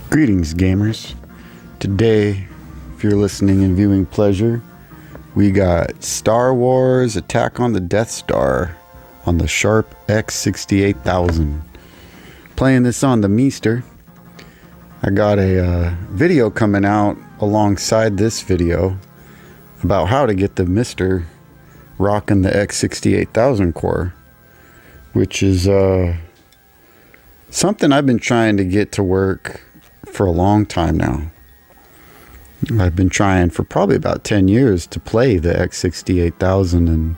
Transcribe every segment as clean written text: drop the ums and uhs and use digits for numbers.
Greetings, gamers. Today, if you're listening in viewing pleasure, we got Star Wars Attack on the Death Star on the Sharp X68000. Playing this on the Meester. I got a video coming out alongside this video about how to get the Mister rocking the X68000 core, which is something I've been trying to get to work for a long time now. I've been trying for probably about 10 years to play the X68000 and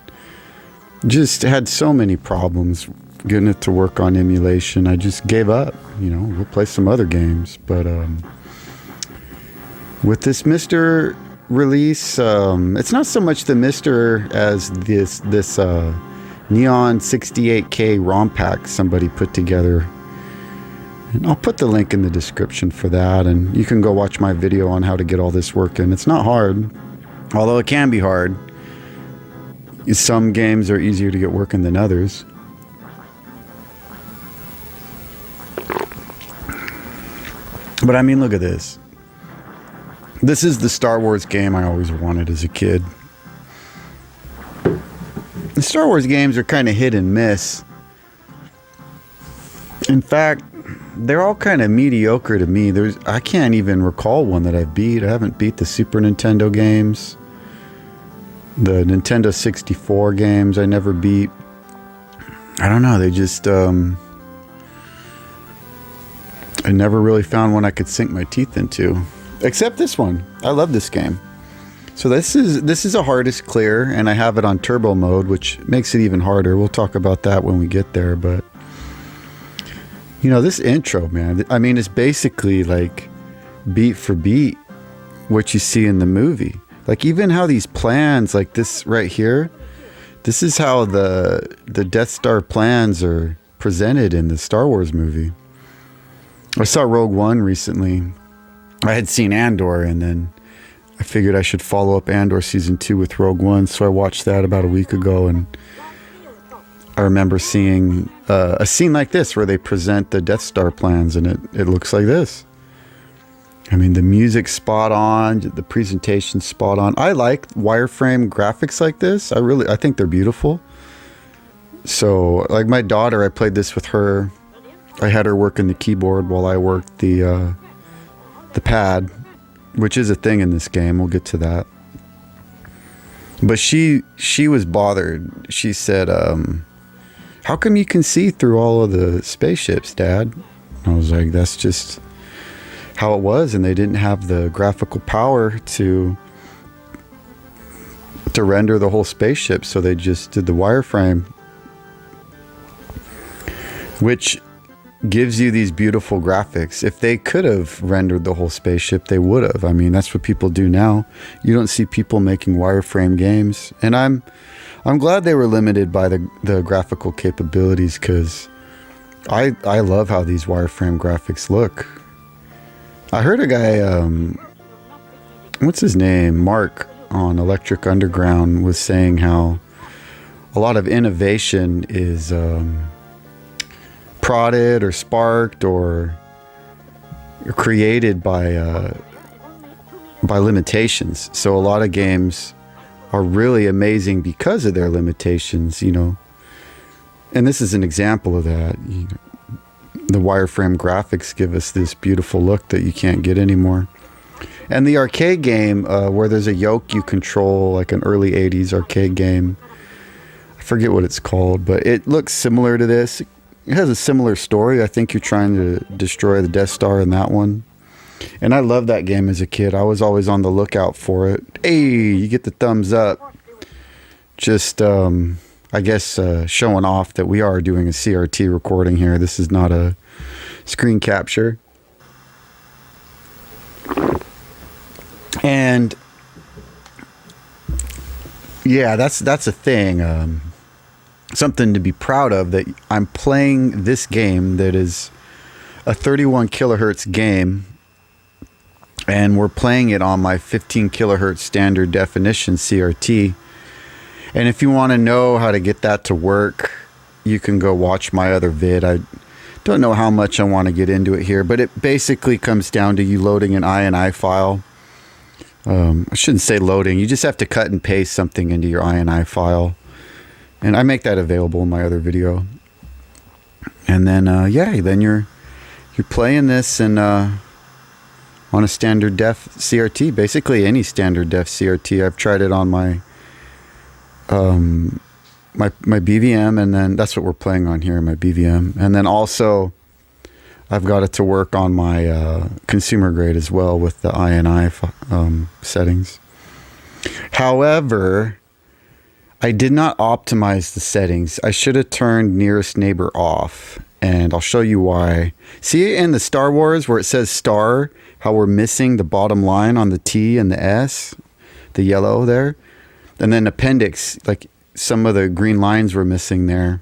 just had so many problems getting it to work on emulation. I just gave up. We'll play some other games, but with this Mister release, it's not so much the Mister as this Neon 68K ROM pack somebody put together. And I'll put the link in the description for that, and you can go watch my video on how to get all this working. It's not hard, although it can be hard. Some games are easier to get working than others. But I mean, look at this. This is the Star Wars game I always wanted as a kid. The Star Wars games are kind of hit and miss. In fact, they're all kind of mediocre to me. I can't even recall one that I've beat. I haven't beat the Super Nintendo games. The Nintendo 64 games I never beat. I don't know, they just I never really found one I could sink my teeth into. Except this one. I love this game. So this is a hardest clear, and I have it on turbo mode, which makes it even harder. We'll talk about that when we get there, but this intro, man, I mean, it's basically like beat for beat what you see in the movie. Like even how these plans, like this right here, this is how the Death Star plans are presented in the Star Wars movie. I saw Rogue One recently. I had seen Andor, and then I figured I should follow up Andor Season 2 with Rogue One, so I watched that about a week ago, and I remember seeing a scene like this where they present the Death Star plans, and it looks like this. I mean, the music's spot on, the presentation's spot on. I like wireframe graphics like this. I think they're beautiful. So, like my daughter, I played this with her. I had her working the keyboard while I worked the pad, which is a thing in this game. We'll get to that. But she was bothered. She said, how come you can see through all of the spaceships, Dad? I was like, that's just how it was, and they didn't have the graphical power to render the whole spaceship, so they just did the wireframe, which gives you these beautiful graphics. If they could have rendered the whole spaceship, they would have. I mean, that's what people do now. You don't see people making wireframe games, and I'm glad they were limited by the graphical capabilities, because I love how these wireframe graphics look. I heard a guy, what's his name, Mark on Electric Underground, was saying how a lot of innovation is prodded or sparked or created by limitations. So a lot of games are really amazing because of their limitations, And this is an example of that. The wireframe graphics give us this beautiful look that you can't get anymore. And the arcade game, where there's a yoke you control, like an early 80s arcade game. I forget what it's called, but it looks similar to this. It has a similar story. I think you're trying to destroy the Death Star in that one. And I loved that game as a kid. I was always on the lookout for it. Hey, you get the thumbs up. Just, I guess, showing off that we are doing a CRT recording here. This is not a screen capture. And yeah, that's a thing. Something to be proud of, that I'm playing this game that is a 31 kilohertz game, and we're playing it on my 15 kilohertz standard definition CRT. And if you want to know how to get that to work, you can go watch my other vid. I Don't know how much I want to get into it here, but it basically comes down to you loading an INI file. I shouldn't say loading. You just have to cut and paste something into your INI file. And I make that available in my other video. And then, yeah, then you're playing this and on a standard def CRT, basically any standard def CRT. I've tried it on my my BVM, and then that's what we're playing on here, my BVM. And then also I've got it to work on my consumer grade as well with the INI settings. However, I did not optimize the settings. I should have turned nearest neighbor off, and I'll show you why. See in the Star Wars where it says star, how we're missing the bottom line on the T and the S, the yellow there? And then appendix, like some of the green lines were missing there.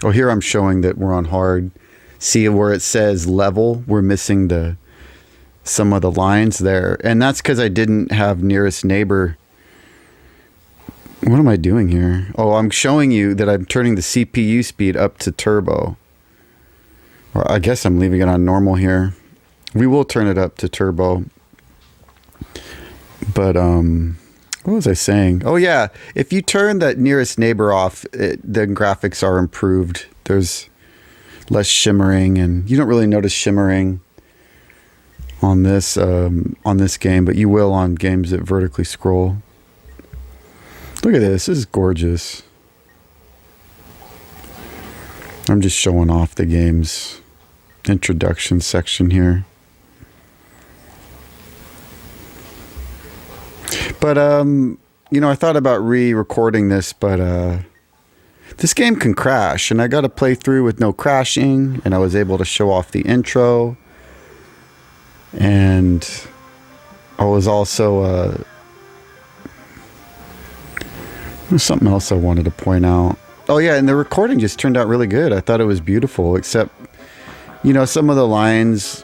Oh, here I'm showing that we're on hard. See where it says level, we're missing some of the lines there. And that's because I didn't have nearest neighbor. What am I doing here? Oh, I'm showing you that I'm turning the CPU speed up to turbo. Or I guess I'm leaving it on normal here. We will turn it up to turbo. But, what was I saying? Oh, yeah. If you turn that nearest neighbor off, the graphics are improved. There's less shimmering, and you don't really notice shimmering on this game, but you will on games that vertically scroll. Look at this. This is gorgeous. I'm just showing off the game's introduction section here. But, you know, I thought about re-recording this, but this game can crash, and I got to play through with no crashing, and I was able to show off the intro. And I was also... there's something else I wanted to point out. Oh, yeah, and the recording just turned out really good. I thought it was beautiful, except, you know, some of the lines...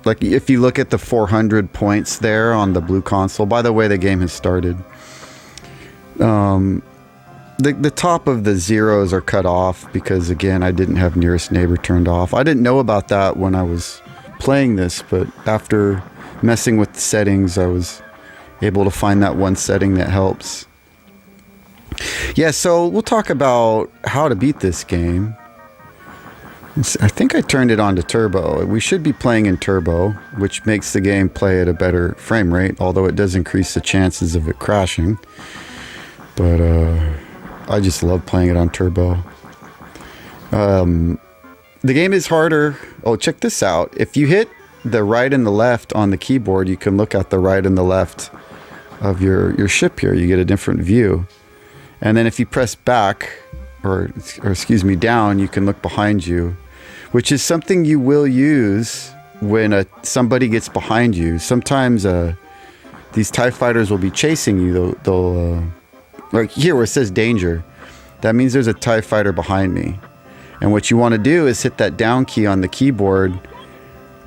Like, if you look at the 400 points there on the blue console, by the way, the game has started. The top of the zeros are cut off because, again, I didn't have nearest neighbor turned off. I didn't know about that when I was playing this, but after messing with the settings, I was able to find that one setting that helps. Yeah, so we'll talk about how to beat this game. I think I turned it on to turbo. We should be playing in turbo, which makes the game play at a better frame rate, although it does increase the chances of it crashing. But I just love playing it on turbo. The game is harder. Oh, check this out. If you hit the right and the left on the keyboard, you can look at the right and the left of your ship here. You get a different view. And then if you press back, or excuse me, down, you can look behind you, which is something you will use when somebody gets behind you. Sometimes these TIE fighters will be chasing you. They'll like here where it says danger, that means there's a TIE fighter behind me. And what you want to do is hit that down key on the keyboard,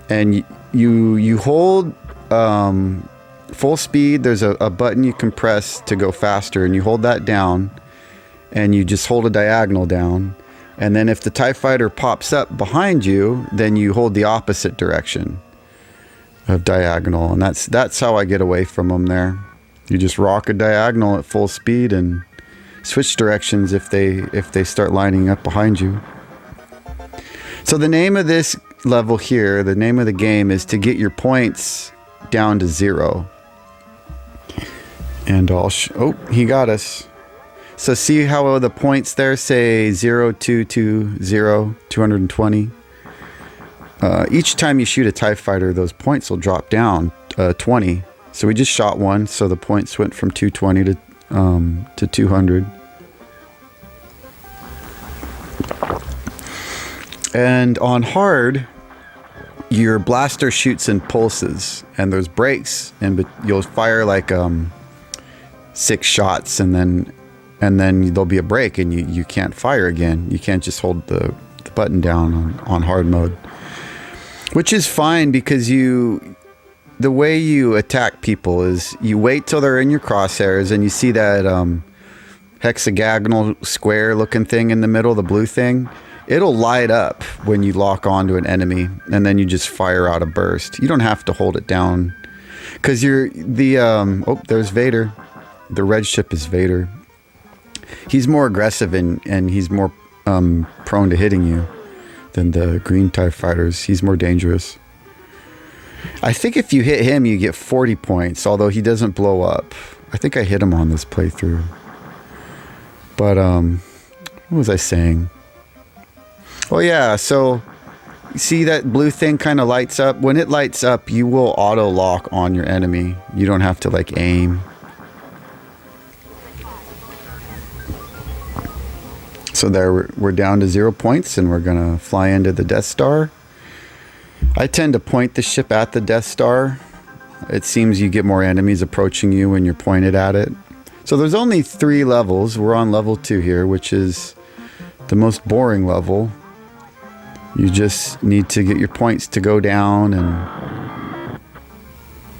and you hold full speed. There's a button you can press to go faster, and you hold that down, and you just hold a diagonal down. And then if the TIE fighter pops up behind you, then you hold the opposite direction of diagonal. And that's how I get away from them there. You just rock a diagonal at full speed and switch directions if they start lining up behind you. So the name of this level here, the name of the game, is to get your points down to 0. And oh, he got us. So see how the points there say 0, 2, 2, 0, 220? Each time you shoot a TIE fighter, those points will drop down 20. So we just shot one, so the points went from 220 to 200. And on hard, your blaster shoots in pulses, and there's breaks, and you'll fire like 6 shots, and then there'll be a break, and you can't fire again. You can't just hold the button down on hard mode, which is fine because the way you attack people is you wait till they're in your crosshairs, and you see that hexagonal square looking thing in the middle, the blue thing. it'll light up when you lock onto an enemy, and then you just fire out a burst. You don't have to hold it down, because oh, there's Vader. The red ship is Vader. He's more aggressive and he's more prone to hitting you than the green TIE fighters. He's more dangerous. I think if you hit him, you get 40 points, although he doesn't blow up. I think I hit him on this playthrough. But, what was I saying? Oh, yeah, so you see that blue thing kind of lights up? When it lights up, you will auto-lock on your enemy. You don't have to, like, aim. So there, we're down to 0 points, and we're going to fly into the Death Star. I tend to point the ship at the Death Star. It seems you get more enemies approaching you when you're pointed at it. So there's only 3 levels. We're on level 2 here, which is the most boring level. You just need to get your points to go down, and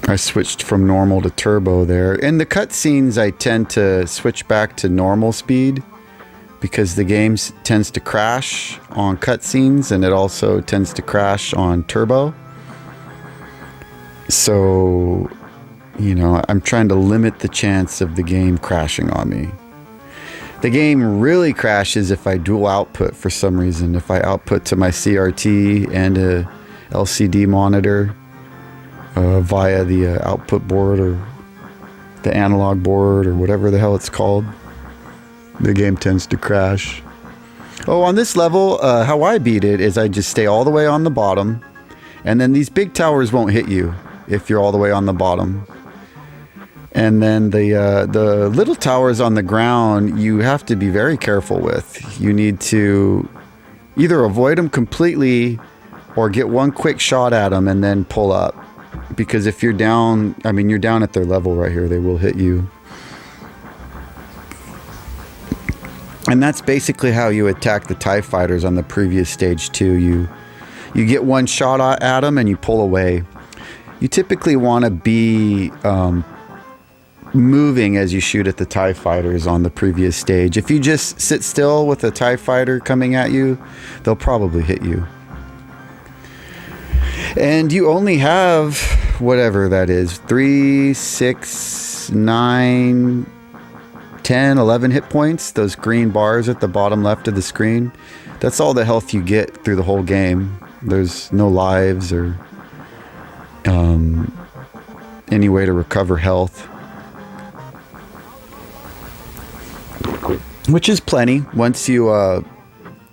I switched from normal to turbo there. In the cutscenes, I tend to switch back to normal speed, because the game tends to crash on cutscenes, and it also tends to crash on turbo. So, you know, I'm trying to limit the chance of the game crashing on me. The game really crashes if I dual output for some reason. If I output to my CRT and a LCD monitor via the output board or the analog board or whatever the hell it's called, the game tends to crash. Oh, on this level, how I beat it is I just stay all the way on the bottom, and then these big towers won't hit you if you're all the way on the bottom. And then the little towers on the ground, you have to be very careful with. You need to either avoid them completely or get one quick shot at them and then pull up. Because if you're down, I mean, you're down at their level right here, they will hit you. And that's basically how you attack the TIE fighters on the previous stage too. You get one shot at them and you pull away. You typically want to be moving as you shoot at the TIE fighters on the previous stage. If you just sit still with a TIE fighter coming at you, they'll probably hit you. And you only have whatever that is, 3, 6, 9, 10, 11 hit points. Those green bars at the bottom left of the screen. That's all the health you get through the whole game. There's no lives or any way to recover health. Which is plenty. Once you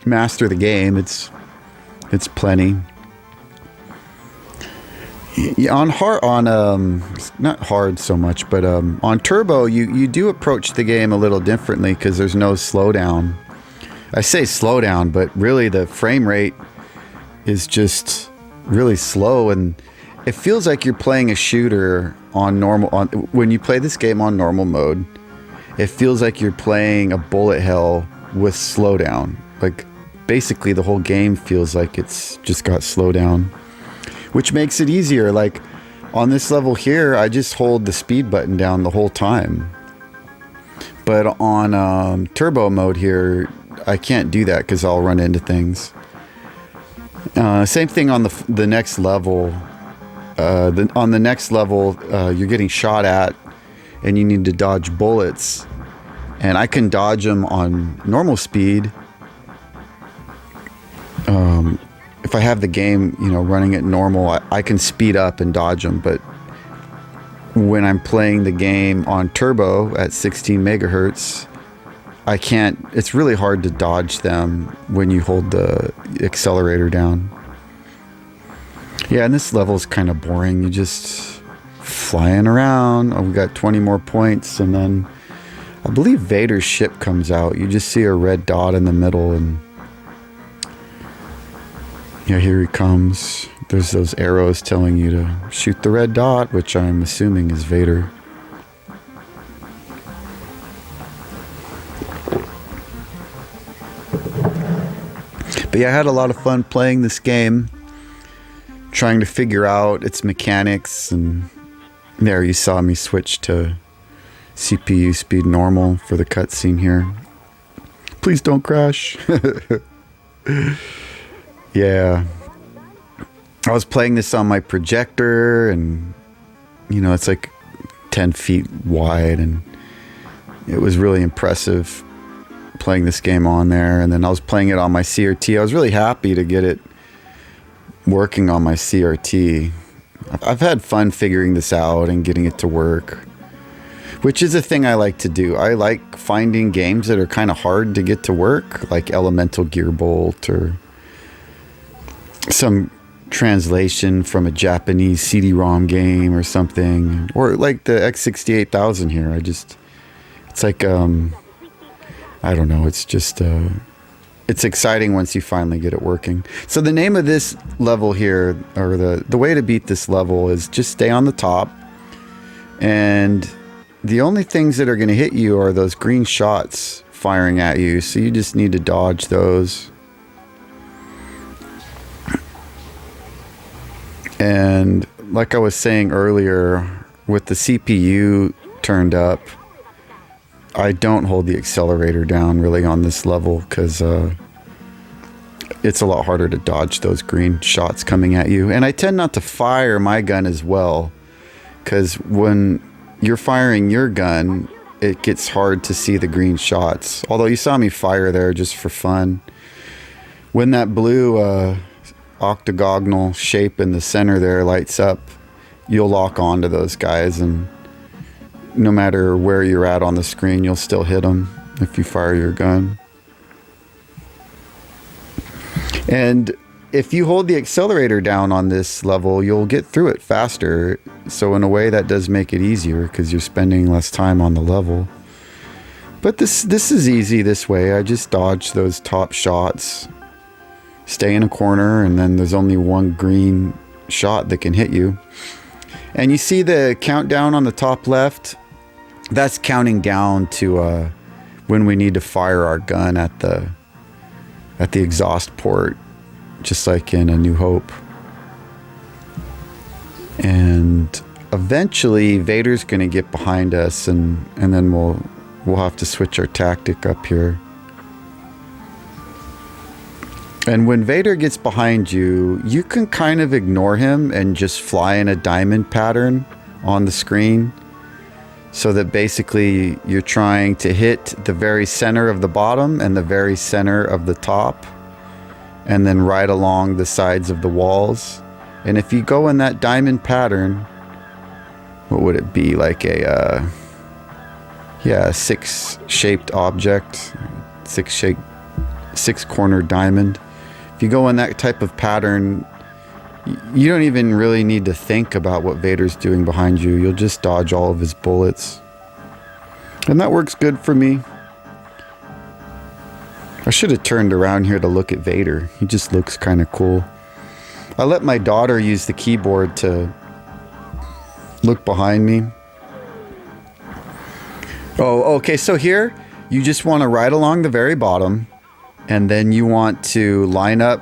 master the game, it's plenty. On not hard so much, but on turbo, you do approach the game a little differently because there's no slowdown. I say slowdown, but really the frame rate is just really slow, and it feels like you're playing a shooter on normal. When you play this game on normal mode, it feels like you're playing a bullet hell with slowdown. Like basically the whole game feels like it's just got slowdown, which makes it easier. Like on this level here, I just hold the speed button down the whole time. But on turbo mode here, I can't do that because I'll run into things. Same thing on the next level. On the next level, you're getting shot at, and you need to dodge bullets. And I can dodge them on normal speed. If I have the game, running at normal, I can speed up and dodge them. But when I'm playing the game on turbo at 16 megahertz, I can't. It's really hard to dodge them when you hold the accelerator down. Yeah, and this level is kind of boring. You just flying around. Oh, we got 20 more points, and then I believe Vader's ship comes out. You just see a red dot in the middle, and yeah, here he comes. There's those arrows telling you to shoot the red dot, which I'm assuming is Vader. But yeah, I had a lot of fun playing this game, trying to figure out its mechanics, and there you saw me switch to CPU speed normal for the cutscene here. Please don't crash. Yeah. I was playing this on my projector, and you know, it's like 10 feet wide, and it was really impressive playing this game on there. And then I was playing it on my CRT. I was really happy to get it working on my CRT. I've had fun figuring this out and getting it to work, which is a thing I like to do. I like finding games that are kind of hard to get to work, like Elemental Gearbolt or some translation from a Japanese CD-ROM game or something, or like the X68000 here. It's like, I don't know. It's just, it's exciting once you finally get it working. So the name of this level here, or the way to beat this level, is just stay on the top, and the only things that are going to hit you are those green shots firing at you. So you just need to dodge those. And like I was saying earlier, with the CPU turned up, I don't hold the accelerator down really on this level, because it's a lot harder to dodge those green shots coming at you. And I tend not to fire my gun as well, because when you're firing your gun, it gets hard to see the green shots. Although you saw me fire there just for fun. When that blue octagonal shape in the center there lights up, you'll lock onto those guys, and no matter where you're at on the screen, you'll still hit them if you fire your gun. And if you hold the accelerator down on this level, you'll get through it faster. So in a way, that does make it easier, because you're spending less time on the level. But this is easy this way. I just dodge those top shots, stay in a corner, and then there's only one green shot that can hit you. And you see the countdown on the top left? That's counting down to when we need to fire our gun at the exhaust port, just like in A New Hope. And eventually Vader's going to get behind us, and then we'll have to switch our tactic up here. And when Vader gets behind you, you can kind of ignore him and just fly in a diamond pattern on the screen, so that basically you're trying to hit the very center of the bottom and the very center of the top, and then right along the sides of the walls. And if you go in that diamond pattern, what would it be? Like a six-shaped object, six-cornered diamond. If you go in that type of pattern, you don't even really need to think about what Vader's doing behind you. You'll just dodge all of his bullets. And that works good for me. I should have turned around here to look at Vader. He just looks kind of cool. I let my daughter use the keyboard to look behind me. Oh, okay. So here, you just want to ride along the very bottom, and then you want to line up,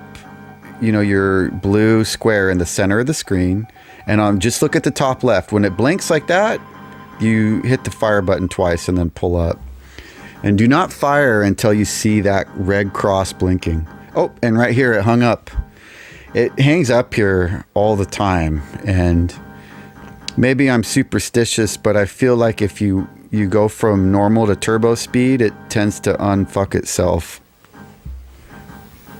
you know, your blue square in the center of the screen, and just look at the top left. When it blinks like that, you hit the fire button twice and then pull up. And do not fire until you see that red cross blinking. Oh, and right here it hung up. It hangs up here all the time, and maybe I'm superstitious, but I feel like if you go from normal to turbo speed, it tends to unfuck itself.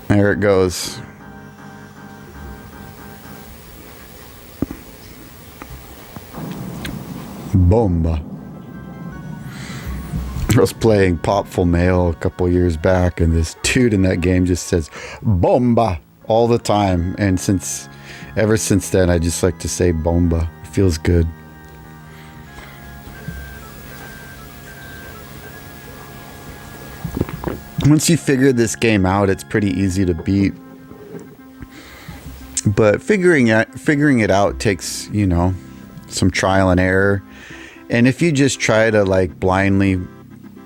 There it goes. Bomba. I was playing Popful Mail a couple years back, and this dude in that game just says bomba all the time. And ever since then, I just like to say bomba. It feels good. Once you figure this game out, it's pretty easy to beat. But figuring it out takes, you know, some trial and error. And if you just try to like blindly,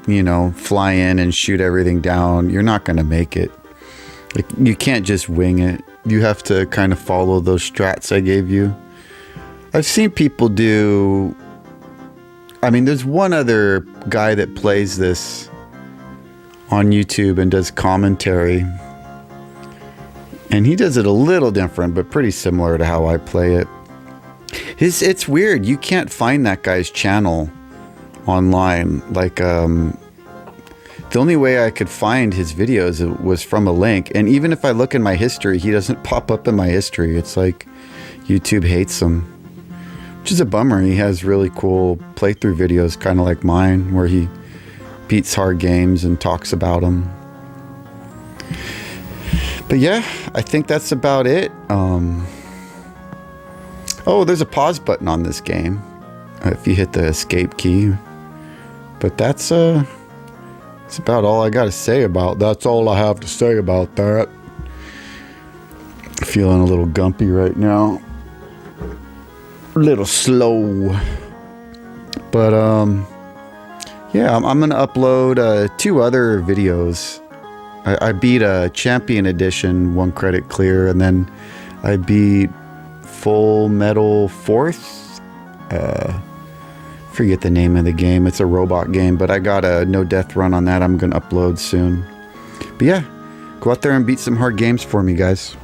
you know, fly in and shoot everything down, you're not going to make it. Like, you can't just wing it. You have to kind of follow those strats I gave you. I've seen people do... I mean, there's one other guy that plays this on YouTube and does commentary. And he does it a little different, but pretty similar to how I play it. It's weird. You can't find that guy's channel online. Like, the only way I could find his videos was from a link. And even if I look in my history, he doesn't pop up in my history. It's like YouTube hates him, which is a bummer. He has really cool playthrough videos, kind of like mine, where he beats hard games and talks about them. But yeah, I think that's about it. Oh, there's a pause button on this game if you hit the escape key. But that's about all I got to say about. That's all I have to say about that. Feeling a little gumpy right now. A little slow. But yeah, I'm gonna upload 2 other videos. I beat a Champion Edition 1 credit clear, and then I beat Full Metal 4th. Forget the name of the game. It's a robot game, but I got a no death run on that I'm gonna upload soon. But yeah, go out there and beat some hard games for me, guys.